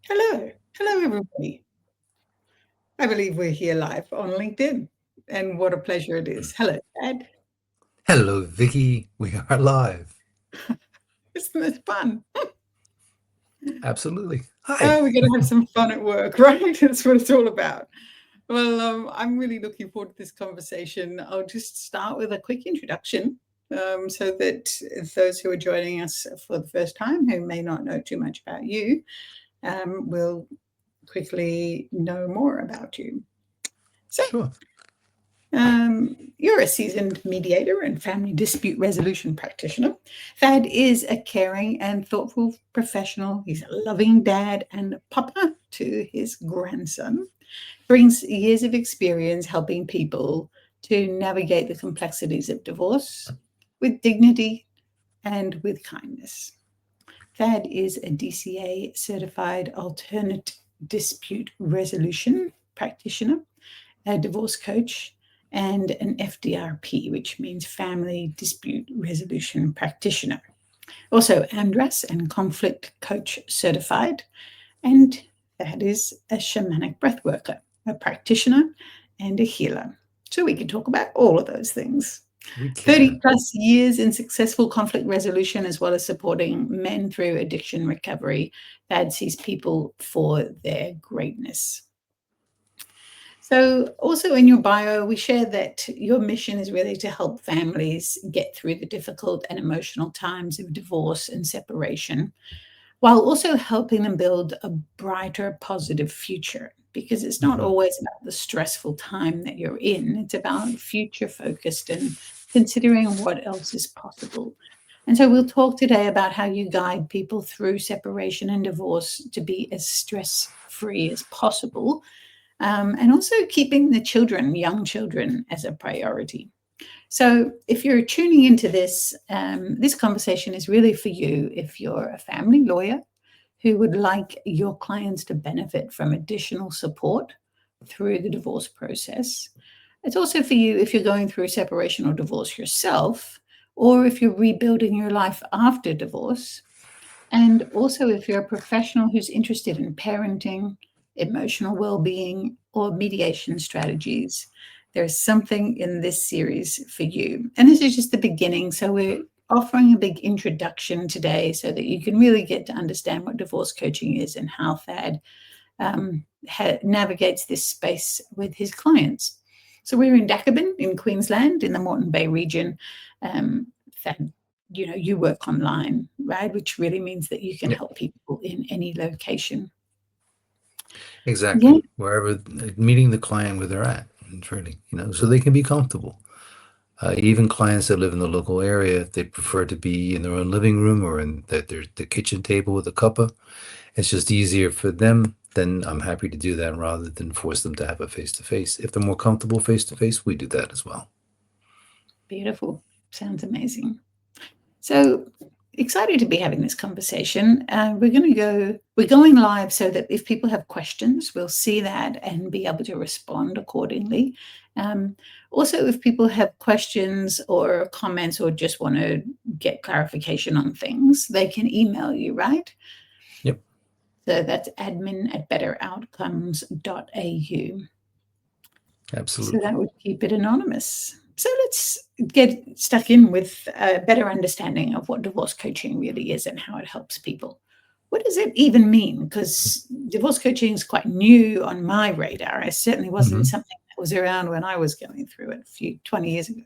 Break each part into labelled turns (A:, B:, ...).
A: Hello. Hello, everybody. I believe we're here live on LinkedIn, and what a pleasure it is. Hello, Ed.
B: Hello, Vicky. We are live.
A: Isn't this fun?
B: Absolutely. Hi.
A: Oh, we're going to have some fun at work, right? That's what it's all about. Well, I'm really looking forward to this conversation. I'll just start with a quick introduction so that those who are joining us for the first time, who may not know too much about you, will quickly know more about you. So,
B: Sure.
A: You're a seasoned mediator and family dispute resolution practitioner. Thad is a caring and thoughtful professional. He's a loving dad and papa to his grandson. Brings years of experience helping people to navigate the complexities of divorce with dignity and with kindness. Thad is a DCA certified alternate dispute resolution practitioner, a divorce coach, and an FDRP, which means Family Dispute Resolution Practitioner. Also, ANDRAS and Conflict Coach certified, and that is a shamanic breath worker, a practitioner, and a healer. So we can talk about all of those things.
B: We
A: 30
B: can.
A: plus years in successful conflict resolution, as well as supporting men through addiction recovery. That sees people for their greatness. So, also in your bio, we share that your mission is really to help families get through the difficult and emotional times of divorce and separation, while also helping them build a brighter, positive future. Because it's not
B: hmm
A: always about the stressful time that you're in, it's about future focused and considering what else is possible. And so, we'll talk today about how you guide people through separation and divorce to be as stress free as possible, and also keeping the children, young children, as a priority. So, if you're tuning into this, this conversation is really for you if you're a family lawyer who would like your clients to benefit from additional support through the divorce process. It's also for you if you're going through separation or divorce yourself, or if you're rebuilding your life after divorce, and also, if you're a professional who's interested in parenting, emotional well being, or mediation strategies, there's something in this series for you. And this is just the beginning. So, we're offering a big introduction today so that you can really get to understand what divorce coaching is and how Thad navigates this space with his clients. So, we're in Dacabin in Queensland in the Moreton Bay region. Thad, you work online, right? Which really means that you can
B: Yep.
A: help people in any location. Yeah.
B: Exactly. Wherever, meeting the client where they're at, and really, so they can be comfortable. Even clients that live in the local area, if they prefer to be in their own living room or in the kitchen table with a cuppa, it's just easier for them. Then I'm happy to do that rather than force them to have a face to face. If they're more comfortable face to face, we do that as well.
A: Beautiful. Sounds amazing. So excited to be having this conversation. We're going live so that if people have questions, we'll see that and be able to respond accordingly. Um, Also, if people have questions or comments or just want to get clarification on things, they can email you, right?
B: Yep.
A: So that's admin@betteroutcomes.au. So
B: Absolutely.
A: that would keep it anonymous. So let's get stuck in with a better understanding of what divorce coaching really is and how it helps people. What does it even mean? Because divorce coaching is quite new on my radar. It certainly wasn't
B: hmm
A: something that was around when I was going through it 20 years ago.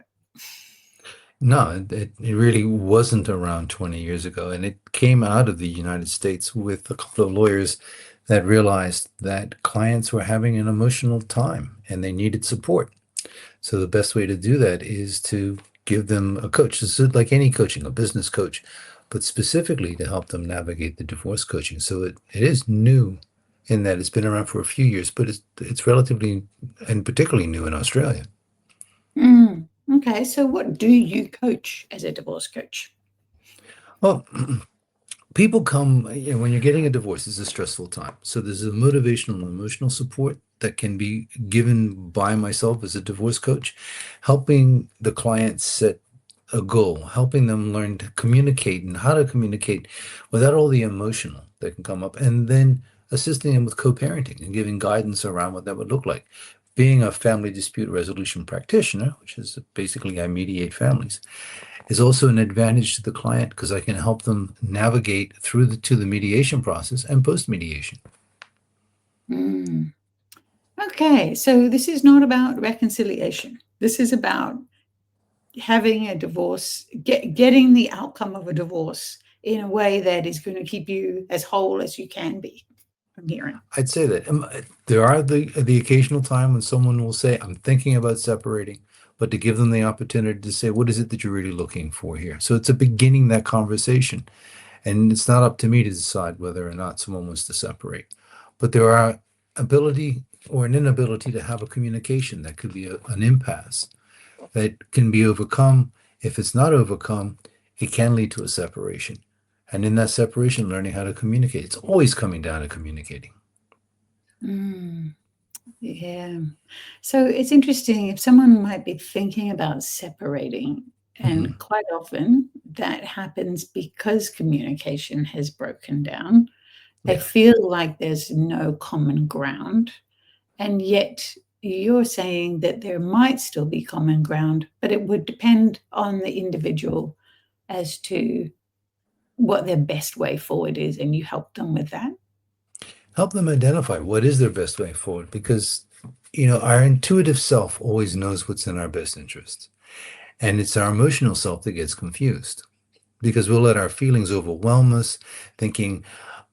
B: No, it really wasn't around 20 years ago. And it came out of the United States with a couple of lawyers that realized that clients were having an emotional time and they needed support. So the best way to do that is to give them a coach. This is like any coaching, a business coach, but specifically to help them navigate the divorce coaching. So it is new in that it's been around for a few years, but it's relatively and particularly new in Australia.
A: Okay, so what do you coach as a divorce coach?
B: Well, people come, when you're getting a divorce, it's a stressful time. So there's a motivational and emotional support that can be given by myself as a divorce coach, helping the client set a goal, helping them learn to communicate and how to communicate without all the emotional that can come up. And then assisting them with co-parenting and giving guidance around what that would look like. Being a family dispute resolution practitioner, which is basically I mediate families, is also an advantage to the client because I can help them navigate through to the mediation process and post-mediation.
A: Mm. Okay, so this is not about reconciliation. This is about having a divorce, getting the outcome of a divorce in a way that is going to keep you as whole as you can be. I'm hearing.
B: I'd say that there are the occasional time when someone will say, "I'm thinking about separating," but to give them the opportunity to say, "What is it that you're really looking for here?" So it's a beginning that conversation, and it's not up to me to decide whether or not someone wants to separate. But there are ability or an inability to have a communication that could be an impasse that can be overcome. If it's not overcome, it can lead to a separation. And in that separation, learning how to communicate. It's always coming down to communicating.
A: Mm, yeah. So it's interesting if someone might be thinking about separating,
B: Mm-hmm.
A: and quite often that happens because communication has broken down. They
B: Yeah.
A: feel like there's no common ground. And yet you're saying that there might still be common ground, but it would depend on the individual as to what their best way forward is, and you help them with that.
B: Help them identify what is their best way forward because, our intuitive self always knows what's in our best interest. And it's our emotional self that gets confused because we'll let our feelings overwhelm us, thinking,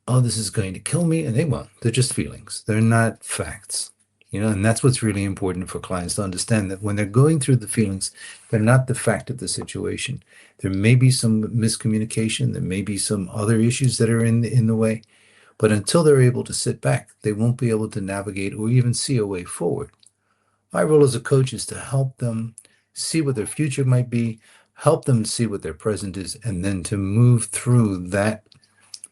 B: oh, this is going to kill me. And they won't. They're just feelings. They're not facts. And that's what's really important for clients to understand that when they're going through the feelings, they're not the fact of the situation. There may be some miscommunication. There may be some other issues that are in the way. But until they're able to sit back, they won't be able to navigate or even see a way forward. My role as a coach is to help them see what their future might be, help them see what their present is, and then to move through that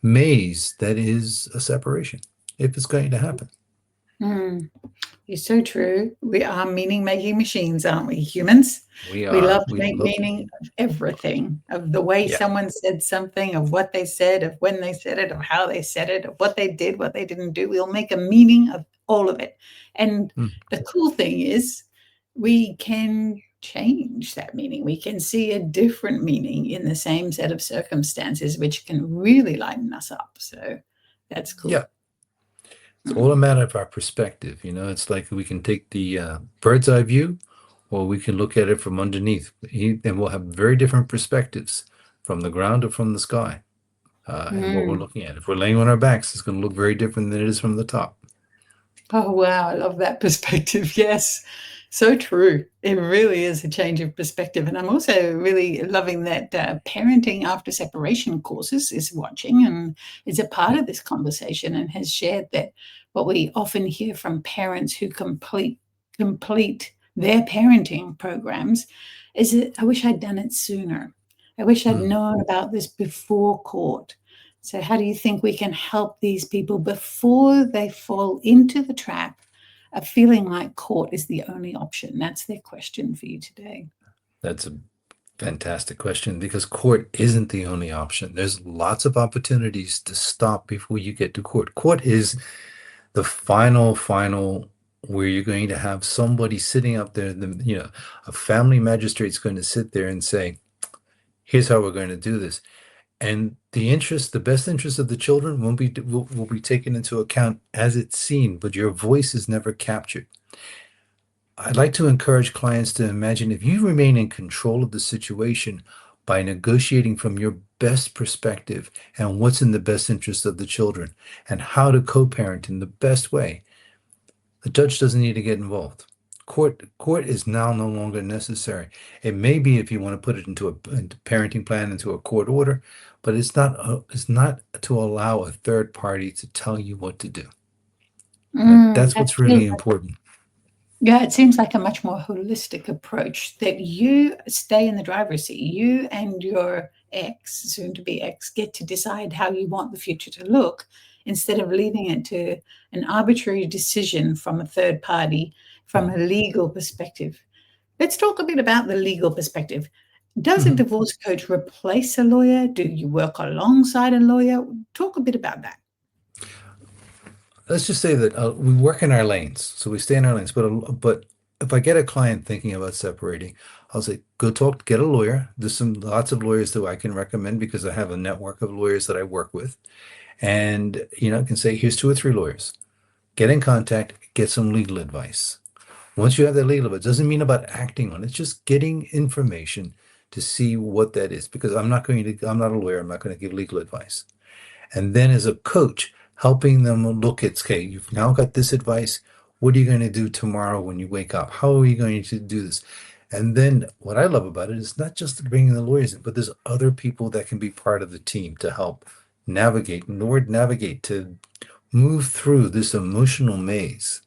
B: maze that is a separation, if it's going to happen.
A: Mm. You're so true. We are meaning-making machines, aren't we, humans?
B: We
A: We
B: are.
A: love to
B: We
A: make
B: love.
A: meaning of everything, of the way
B: Yeah.
A: someone said something, of what they said, of when they said it, of how they said it, of what they did, what they didn't do. We'll make a meaning of all of it. And
B: Mm.
A: the cool thing is we can change that meaning. We can see a different meaning in the same set of circumstances, which can really lighten us up. So that's
B: Yeah.
A: cool.
B: It's all a
A: Mm.
B: matter of our perspective. It's like we can take the bird's eye view, or we can look at it from underneath, and we'll have very different perspectives from the ground or from the sky. And what we're
A: Mm.
B: looking at. If we're laying on our backs, it's going to look very different than it is from the top.
A: Oh, wow. I love that perspective. Yes. So true. It really is a change of perspective. And I'm also really loving that Parenting After Separation courses is watching and is a part
B: Yeah.
A: of this conversation and has shared that what we often hear from parents who complete their parenting programs is that I wish I'd done it sooner. I wish I'd
B: Mm.
A: known about this before court. So, how do you think we can help these people before they fall into the trap of feeling like court is the only option? That's their question for you today.
B: That's a fantastic question because court isn't the only option. There's lots of opportunities to stop before you get to court. Court is the final where you're going to have somebody sitting up there, a family magistrate's going to sit there and say, here's how we're going to do this. And the best interest of the children will be taken into account as it's seen, but your voice is never captured. I'd like to encourage clients to imagine if you remain in control of the situation by negotiating from your best perspective and what's in the best interest of the children and how to co-parent in the best way, the judge doesn't need to get involved. Court is now no longer necessary. It may be if you want to put it into parenting plan, into a court order, but it's not to allow a third party to tell you what to do. That's
A: That
B: what's
A: feels
B: really
A: like,
B: important.
A: yeah, it seems like a much more holistic approach that you stay in the driver's seat. You and your ex, soon to be ex, get to decide how you want the future to look instead of leaving it to an arbitrary decision from a third party from a legal perspective. Let's talk a bit about the legal perspective. Does a
B: Mhm.
A: divorce coach replace a lawyer? Do you work alongside a lawyer? Talk a bit about that.
B: let's just say that we work in our lanes, so we stay in our lanes. But if I get a client thinking about separating, I'll say, go talk, get a lawyer. There's lots of lawyers that I can recommend because I have a network of lawyers that I work with, and I can say, here's two or three lawyers. Get in contact, get some legal advice. Once you have that legal advice, it doesn't mean about acting on it. It's just getting information to see what that is. Because I'm not a lawyer. I'm not going to give legal advice. And then as a coach, helping them look at, okay, you've now got this advice. What are you going to do tomorrow when you wake up? How are you going to do this? And then what I love about it is not just bringing the lawyers in, but there's other people that can be part of the team to help navigate, to move through this emotional maze,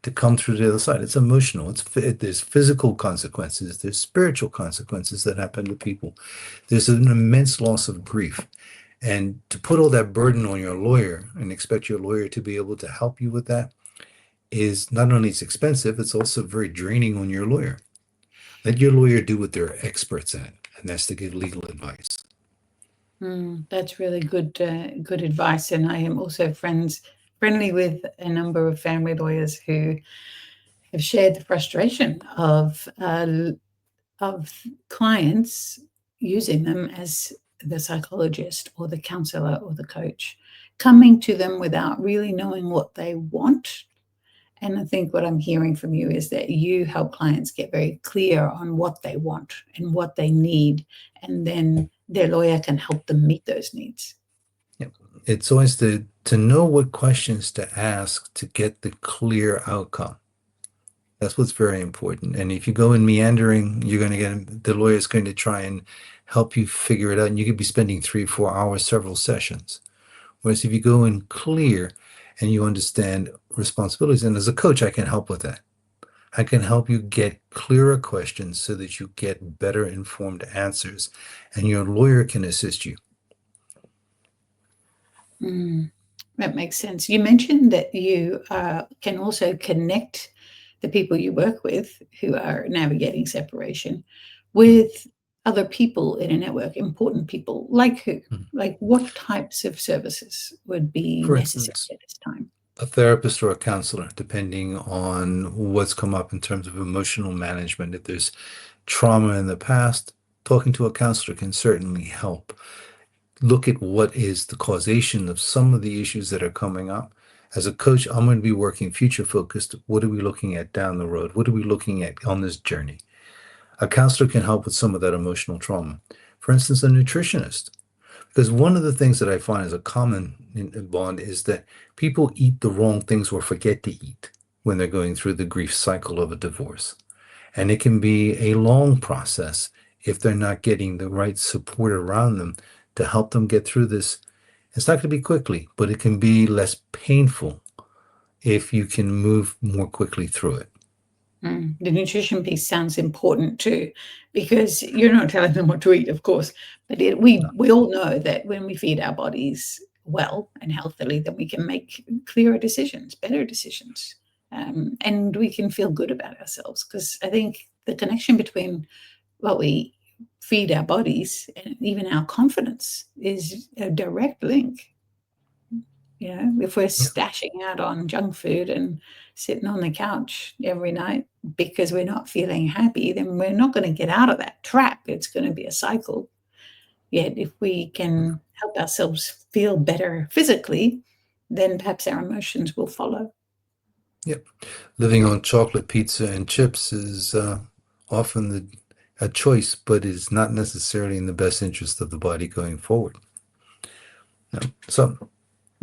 B: to come through the other side. It's emotional. There's physical consequences. There's spiritual consequences that happen to people. There's an immense loss of grief. And to put all that burden on your lawyer and expect your lawyer to be able to help you with that is not only it's expensive, it's also very draining on your lawyer. Let your lawyer do what they're experts at, and that's to give legal advice.
A: That's really good advice. And I am also friendly with a number of family lawyers who have shared the frustration of clients using them as the psychologist or the counselor or the coach, coming to them without really knowing what they want. And I think what I'm hearing from you is that you help clients get very clear on what they want and what they need, and then their lawyer can help them meet those needs.
B: Yep. It's always to know what questions to ask to get the clear outcome. That's what's very important. And if you go in meandering, you're going to get the lawyer's going to try and help you figure it out. And you could be spending 3-4 hours, several sessions. Whereas if you go in clear and you understand responsibilities, and as a coach, I can help with that. I can help you get clearer questions so that you get better informed answers, and your lawyer can assist you.
A: That makes sense. You mentioned that you can also connect the people you work with who are navigating separation with other people in a network, important people. Like who? Like what types of services would be
B: For
A: necessary
B: instance,
A: at this time?
B: a therapist or a counselor, depending on what's come up in terms of emotional management. If there's trauma in the past, talking to a counselor can certainly help. Look at what is the causation of some of the issues that are coming up. As a coach, I'm going to be working future focused. What are we looking at down the road? What are we looking at on this journey? A counselor can help with some of that emotional trauma. For instance, a nutritionist. Because one of the things that I find is a common bond is that people eat the wrong things or forget to eat when they're going through the grief cycle of a divorce. And it can be a long process if they're not getting the right support around them to help them get through this. It's not going to be quickly, but it can be less painful if you can move more quickly through it.
A: The nutrition piece sounds important too, because you're not telling them what to eat, of course, but we all know that when we feed our bodies well and healthily, then we can make clearer decisions, better decisions, and we can feel good about ourselves. Because I think the connection between what we feed our bodies and even our confidence is a direct link. If we're stashing out on junk food and sitting on the couch every night because we're not feeling happy, then we're not going to get out of that trap. It's going to be a cycle. Yet if we can help ourselves feel better physically, then perhaps our emotions will follow.
B: Yep. Living on chocolate, pizza, and chips is often a choice, but is not necessarily in the best interest of the body going forward. So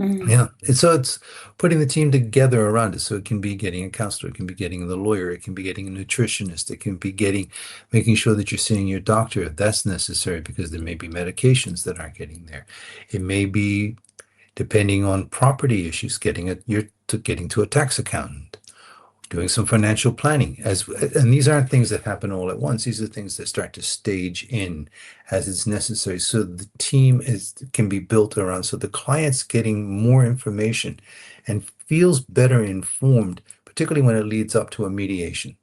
B: yeah. It's putting the team together around it. So it can be getting a counselor, it can be getting the lawyer, it can be getting a nutritionist, it can be making sure that you're seeing your doctor if that's necessary, because there may be medications that aren't getting there. It may be, depending on property issues, getting to a tax accountant, doing some financial planning, and these aren't things that happen all at once. These are things that start to stage in as it's necessary, so the team can be built around, so the client's getting more information and feels better informed, particularly when it leads up to a mediation,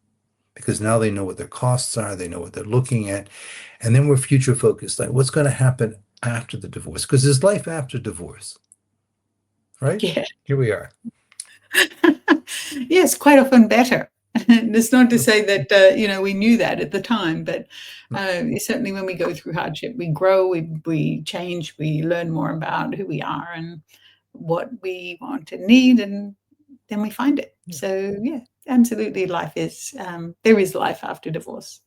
B: because now they know what their costs are, they know what they're looking at, and then we're future focused, like what's going to happen after the divorce, because there's life after divorce, right?
A: Yeah.
B: Here we are.
A: Yes, quite often better. And it's not to say that we knew that at the time, but certainly when we go through hardship, we grow, we change, we learn more about who we are and what we want and need, and then we find it.
B: Yeah.
A: So yeah, absolutely, life is there is life after divorce.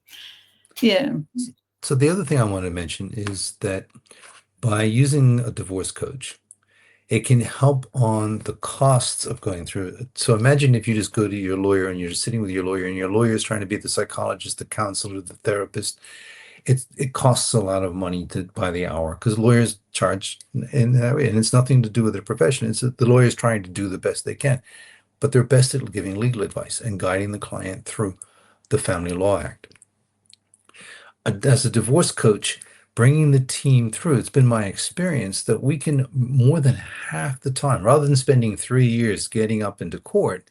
A: Yeah.
B: So the other thing I want to mention is that by using a divorce coach, it can help on the costs of going through it. So imagine if you just go to your lawyer and you're just sitting with your lawyer and your lawyer is trying to be the psychologist, the counselor, the therapist. It costs a lot of money by the hour because lawyers charge, and it's nothing to do with their profession. It's that the lawyers trying to do the best they can, but they're best at giving legal advice and guiding the client through the Family Law Act. As a divorce coach, bringing the team through, it's been my experience that we can more than half the time, rather than spending 3 years getting up into court,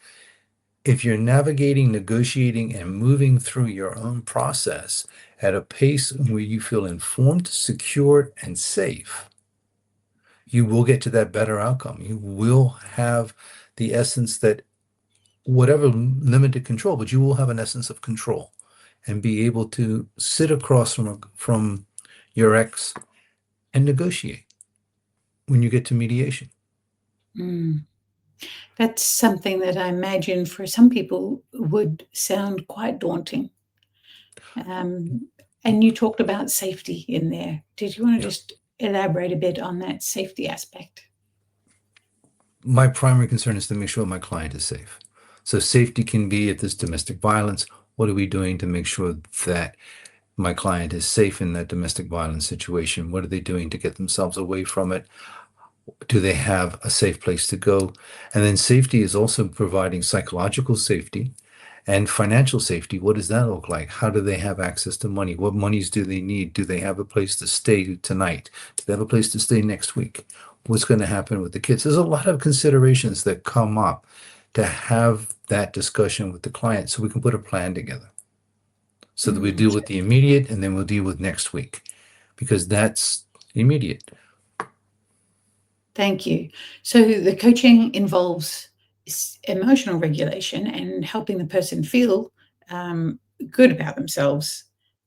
B: if you're navigating, negotiating, and moving through your own process at a pace where you feel informed, secure, and safe, you will get to that better outcome. You will have the essence that whatever limited control, but you will have an essence of control and be able to sit across from your ex and negotiate when you get to mediation.
A: Mm. That's something that I imagine for some people would sound quite daunting. And you talked about safety in there. Did you want to
B: Yeah.
A: just elaborate a bit on that safety aspect?
B: My primary concern is to make sure my client is safe. So safety can be if there's domestic violence. What are we doing to make sure that my client is safe in that domestic violence situation? What are they doing to get themselves away from it? Do they have a safe place to go? And then safety is also providing psychological safety and financial safety. What does that look like? How do they have access to money? What monies do they need? Do they have a place to stay tonight? Do they have a place to stay next week? What's going to happen with the kids? There's a lot of considerations that come up to have that discussion with the client so we can put a plan together so that we deal with the immediate and then we'll deal with next week because that's immediate.
A: Thank you. So the coaching involves emotional regulation and helping the person feel good about themselves,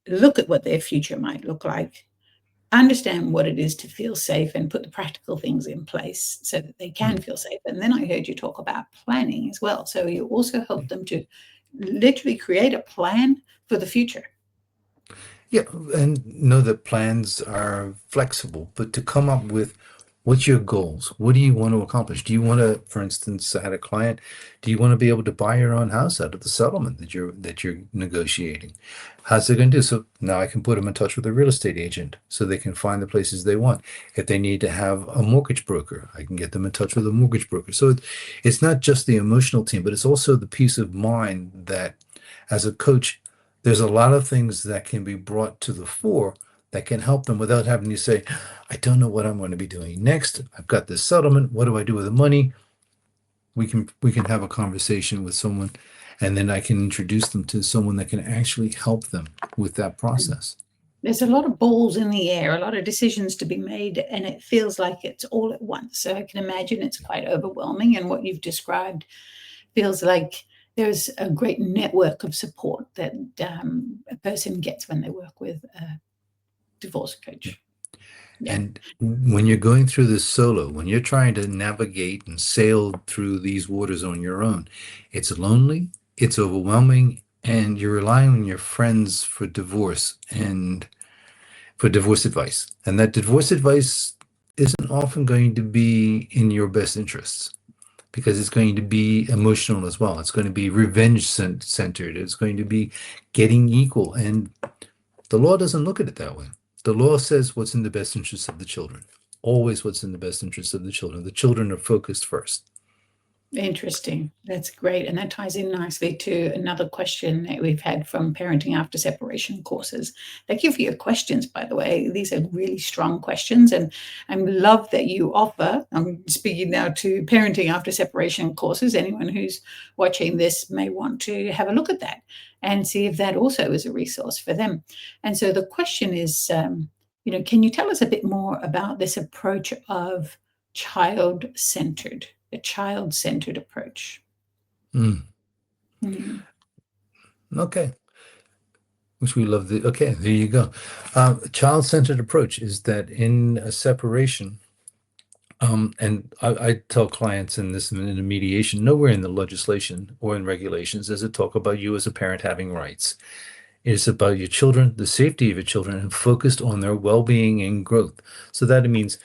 A: look at what their future might look like, understand what it is to feel safe, and put the practical things in place so that they can feel safe. And then I heard you talk about planning as well. So you also help them to literally create a plan for the future.
B: Yeah, and know that plans are flexible, but to come up with what's your goals? What do you want to accomplish? Do you want to, for instance, I had a client, do you want to be able to buy your own house out of the settlement that you're negotiating? How's it going to do? So now I can put them in touch with a real estate agent so they can find the places they want. If they need to have a mortgage broker, I can get them in touch with a mortgage broker. So it's not just the emotional team, but it's also the peace of mind that as a coach, there's a lot of things that can be brought to the fore that can help them without having to say, I don't know what I'm going to be doing next. I've got this settlement. What do I do with the money? We can have a conversation with someone, and then I can introduce them to someone that can actually help them with that process.
A: There's a lot of balls in the air, a lot of decisions to be made, and it feels like it's all at once. So I can imagine it's quite overwhelming. And what you've described feels like there's a great network of support that a person gets when they work with a divorce coach. Yeah.
B: And when you're going through this solo, when you're trying to navigate and sail through these waters on your own, it's lonely, it's overwhelming, and you're relying on your friends for divorce and for divorce advice. And that divorce advice isn't often going to be in your best interests because it's going to be emotional as well. It's going to be revenge centered. It's going to be getting equal. And the law doesn't look at it that way. The law says what's in the best interest of the children. Always what's in the best interest of the children. The children are focused first.
A: Interesting. That's great. And that ties in nicely to another question that we've had from parenting after separation courses. Thank you for your questions, by the way. These are really strong questions. And I love that you offer, I'm speaking now to parenting after separation courses. Anyone who's watching this may want to have a look at that and see if that also is a resource for them. And so the question is, can you tell us a bit more about this approach of child-centered a child-centered approach.
B: Mm.
A: Mm.
B: Okay. Which we love. Okay, there you go. Child-centered approach is that in a separation, and I tell clients in a mediation, nowhere in the legislation or in regulations does it talk about you as a parent having rights. It's about your children, the safety of your children, and focused on their well-being and growth. So that means,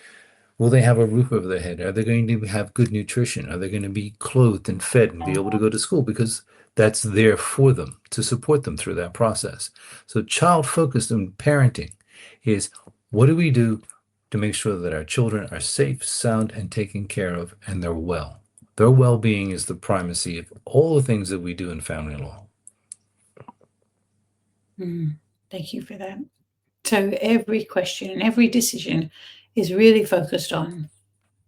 B: will they have a roof over their head? Are they going to have good nutrition? Are they going to be clothed and fed and be able to go to school? Because that's there for them to support them through that process. So child-focused in parenting is, what do we do to make sure that our children are safe, sound, and taken care of, and they're well? Their well-being is the primacy of all the things that we do in family law.
A: Thank you for that. So every question and every decision is really focused on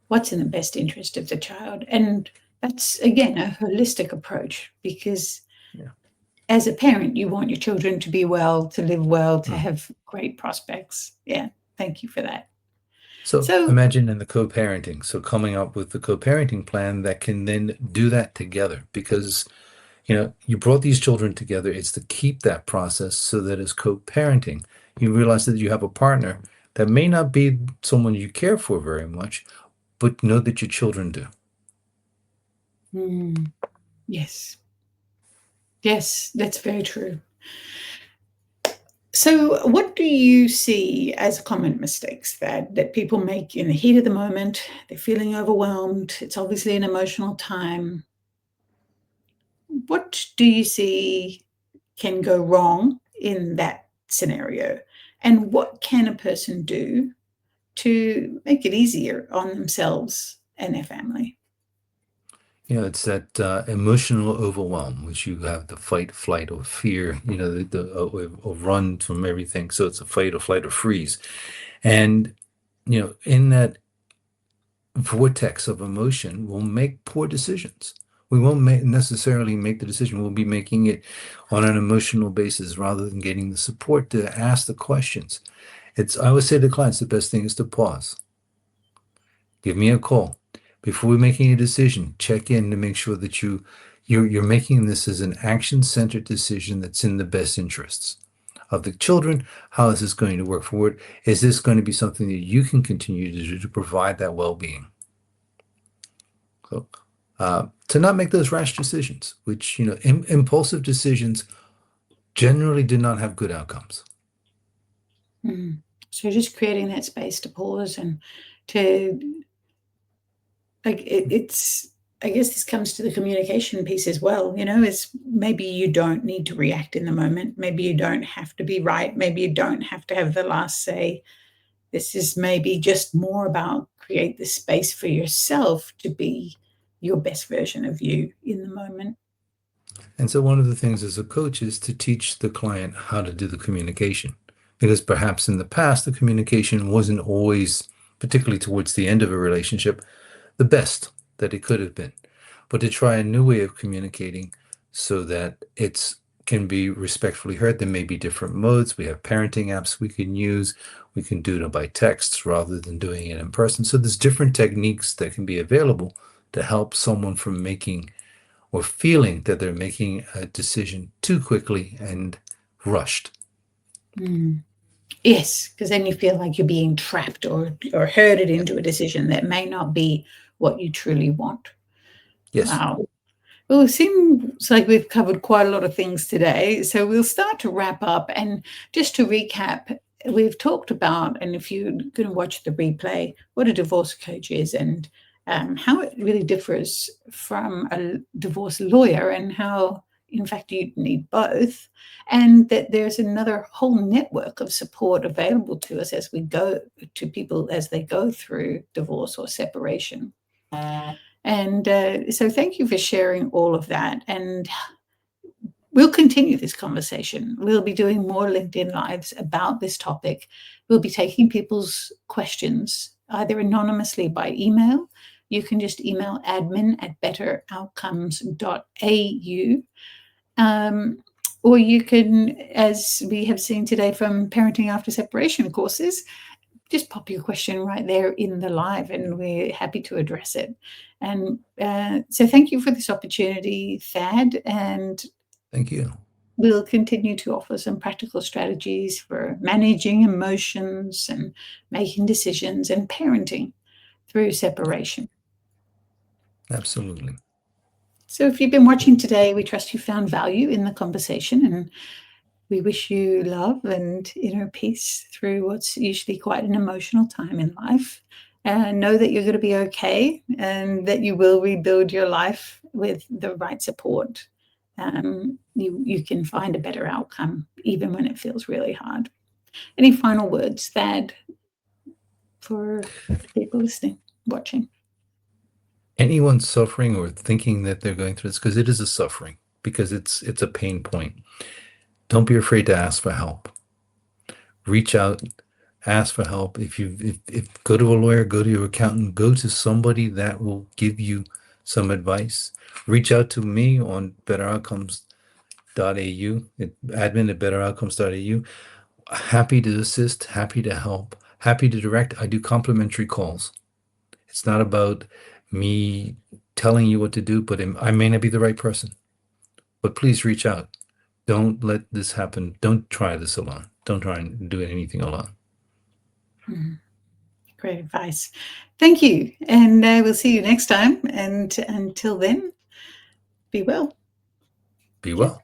A: what's in the best interest of the child. And that's, again, a holistic approach, because as a parent, you want your children to be well, to live well, to have great prospects. Yeah, thank you for that.
B: So
A: So,
B: imagine in the co-parenting, so coming up with the co-parenting plan that can then do that together, because you brought these children together. It's to keep that process so that as co-parenting, you realize that you have a partner that may not be someone you care for very much, but know that your children do.
A: yes. Yes, that's very true. So, what do you see as common mistakes that people make in the heat of the moment? They're feeling overwhelmed. It's obviously an emotional time. What do you see can go wrong in that scenario? And what can a person do to make it easier on themselves and their family?
B: It's that emotional overwhelm, which you have the fight, flight, or fear, or run from everything. So it's a fight or flight or freeze. And, in that vortex of emotion, we'll make poor decisions. We won't necessarily make the decision. We'll be making it on an emotional basis rather than getting the support to ask the questions. I always say to clients, the best thing is to pause. Give me a call. Before we're making a decision, check in to make sure that you're making this as an action-centered decision that's in the best interests of the children. How is this going to work forward? Is this going to be something that you can continue to do to provide that well-being? So, to not make those rash decisions, which, impulsive decisions generally do not have good outcomes.
A: So, just creating that space to pause and to, like, it's, I guess this comes to the communication piece as well, is maybe you don't need to react in the moment. Maybe you don't have to be right. Maybe you don't have to have the last say. This is maybe just more about create the space for yourself to be your best version of you in the moment.
B: And so one of the things as a coach is to teach the client how to do the communication, because perhaps in the past, the communication wasn't always, particularly towards the end of a relationship, the best that it could have been. But to try a new way of communicating so that it can be respectfully heard. There may be different modes. We have parenting apps we can use. We can do it by text rather than doing it in person. So there's different techniques that can be available to help someone from making or feeling that they're making a decision too quickly and rushed.
A: Yes, because then you feel like you're being trapped or herded into a decision that may not be what you truly want.
B: Yes.
A: Wow. Well, it seems like we've covered quite a lot of things today. So we'll start to wrap up. And just to recap, we've talked about, and if you're going to watch the replay, what a divorce coach is and how it really differs from a divorce lawyer, and how, in fact, you need both. And that there's another whole network of support available to us as we go to people as they go through divorce or separation. And so thank you for sharing all of that. And we'll continue this conversation. We'll be doing more LinkedIn Lives about this topic. We'll be taking people's questions either anonymously by email. You can just email admin@betteroutcomes.au. Or you can, as we have seen today from Parenting After Separation courses, just pop your question right there in the live, and we're happy to address it. And so thank you for this opportunity, Thad, and
B: Thank you.
A: we'll continue to offer some practical strategies for managing emotions and making decisions and parenting through separation.
B: Absolutely.
A: So if you've been watching today, we trust you found value in the conversation, and we wish you love and inner peace through what's usually quite an emotional time in life. And know that you're going to be okay, and that you will rebuild your life with the right support. You can find a better outcome even when it feels really hard. Any final words, Thad, for people listening, watching?
B: Anyone suffering or thinking that they're going through this, because it is a suffering, because it's a pain point. Don't be afraid to ask for help. Reach out, ask for help. If go to a lawyer, go to your accountant, go to somebody that will give you some advice. Reach out to me on betteroutcomes.au, admin at betteroutcomes.au. Happy to assist, happy to help, happy to direct. I do complimentary calls. It's not about me telling you what to do, but I may not be the right person. But please reach out. Don't let this happen. Don't try this alone. Don't try and do anything alone.
A: Great advice. Thank you. And we'll see you next time. And until then, be well.
B: Be well.